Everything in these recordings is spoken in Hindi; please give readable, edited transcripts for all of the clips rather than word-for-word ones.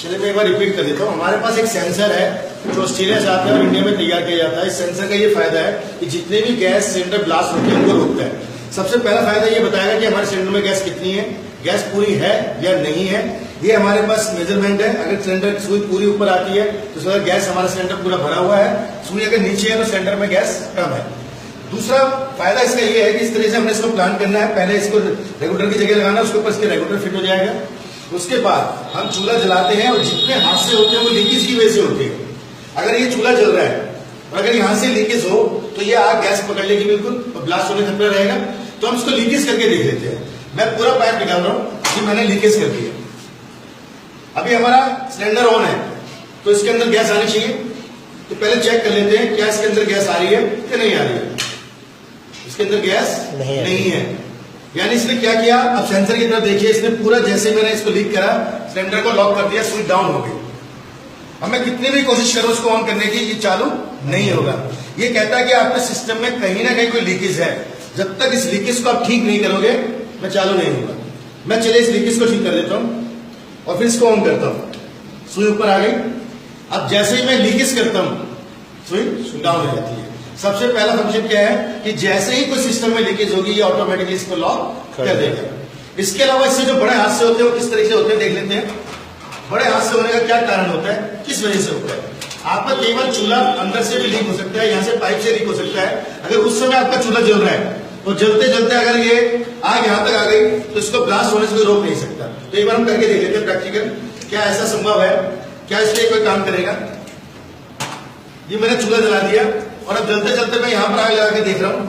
चलिए मैं एक बार रिपीट कर देता हूँ। हमारे पास एक सेंसर है जो ऑस्ट्रेलिया से आता है और इंडिया में तैयार किया जाता है। इस सेंसर का ये फायदा है कि जितने भी गैस सिलेंडर ब्लास्ट होते हैं उनको रोकता है। सबसे पहला फायदा ये बताएगा कि हमारे सिलेंडर में गैस कितनी है, गैस पूरी है या नहीं है। ये हमारे पास मेजरमेंट है। अगर सिलेंडर सुई पूरी ऊपर आती है तो उसका गैस हमारा सिलेंडर पूरा भरा हुआ है, सुई अगर नीचे है तो सिलेंडर में गैस कम है। दूसरा फायदा इसका ये है कि इस तरह से हमने इसको प्लान करना है। पहले इसको रेगुलेटर की जगह लगाना, उसके ऊपर इसके रेगुलेटर फिट हो जाएगा। उसके बाद हम चूल्हा जलाते हैं और जितने हादसे होते हैं वो लीकेज की वजह से होते हैं। अगर ये चूल्हा जल रहा है और अगर यहाँ से लीकेज हो तो ये आग गैस पकड़ लेगी बिल्कुल और ब्लास्ट होने खतरा रहेगा। तो हम इसको लीकेज करके देख लेते हैं। मैं पूरा पाइप निकाल रहा हूँ कि मैंने लीकेज कर दिया। अभी हमारा सिलेंडर ऑन है तो इसके अंदर गैस आनी चाहिए। तो पहले चेक कर लेते हैं क्या इसके अंदर गैस आ रही है कि नहीं आ रही है। इसके अंदर गैस नहीं है, यानी इसने क्या किया, अब सेंसर की तरफ देखिए, इसने पूरा जैसे मैंने इसको लीक करा सिलेंडर को लॉक कर दिया, स्विच डाउन हो गई। अब मैं कितनी भी कोशिश करूं उसको ऑन करने की, ये चालू नहीं होगा। ये कहता है कि आपके सिस्टम में कहीं ना कहीं कोई लीकेज है। जब तक इस लीकेज को आप ठीक नहीं करोगे मैं चालू नहीं होगा। मैं चलिए इस लीकेज को ठीक कर देता हूं और फिर इसको ऑन करता हूं। सुई ऊपर आ गई। अब जैसे ही मैं लीकेज करता हूं सुई डाउन हो जाती है। सबसे पहला फंक्शन क्या है कि जैसे ही कोई सिस्टम में लीकेज होगी ये ऑटोमेटिकली इसको लॉक कर देगा। इसके अलावा इससे जो बड़े हादसे होते हैं वो किस तरह से होते हैं देख लेते हैं। बड़े हादसे होने का क्या कारण होता है, किस वजह से होता है। आपका केवल चूल्हा अंदर से भी लीक हो सकता है, यहाँ से पाइप से लीक हो सकता है। अगर उस समय आपका चूल्हा जल रहा है और जलते जलते अगर ये आग यहाँ तक आ गई तो इसको ब्लास्ट होने से कोई रोक नहीं सकता। तो एक बार हम करके देख लेते हैं प्रैक्टिकल, क्या ऐसा संभव है, क्या इसलिए कोई काम करेगा। ये मैंने चूल्हा जला दिया और अब जलते जलते मैं यहां पर आग लगा के देख रहा हूं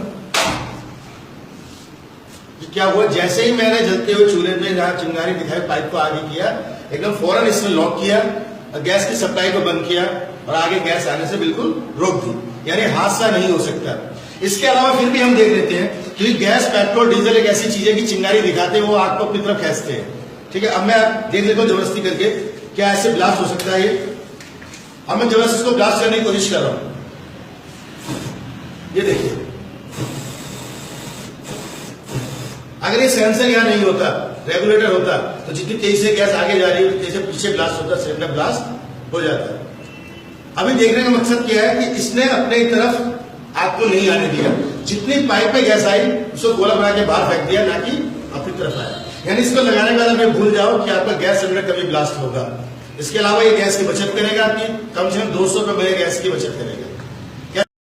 कि क्या हुआ। जैसे ही मैंने जलते हुए चूल्हे पे जहां चिंगारी दिखाई पाइप को आगे किया, एकदम फौरन इसने लॉक किया और गैस की सप्लाई को बंद किया और आगे गैस आने से बिल्कुल रोक दी, यानी हादसा नहीं हो सकता। इसके अलावा फिर भी हम देख लेते हैं कि गैस, पेट्रोल, डीजल एक ऐसी चीज है कि चिंगारी दिखाते हैं वो आग को अपनी तरफ खींचते हैं। ठीक है, अब मैं देख लेता हूं जबरदस्ती करके क्या ऐसे ब्लास्ट हो सकता है ये। अब मैं जबरदस्ती इसको ब्लास्ट करने की कोशिश कर रहा हूं। ये देखिए, अगर ये सेंसर यहां नहीं होता, रेगुलेटर होता, तो जितनी तेजी से गैस आगे जा रही है उतनी तेजी से पीछे ब्लास्ट होता, सिलेंडर ब्लास्ट हो जाता। अभी देखने का मकसद क्या है कि इसने अपने तरफ आग को नहीं आने दिया। जितनी पाइप में गैस आई उसको गोला बना के बाहर फेंक दिया, ना कि अपनी तरफ आया। यानी इसको लगाने के बाद आप भूल जाओ कि आपका गैस सिलेंडर कभी ब्लास्ट होगा। इसके अलावा ये गैस की बचत करेगा, आपकी कम से कम 200 रुपए गैस की बचत करेगा।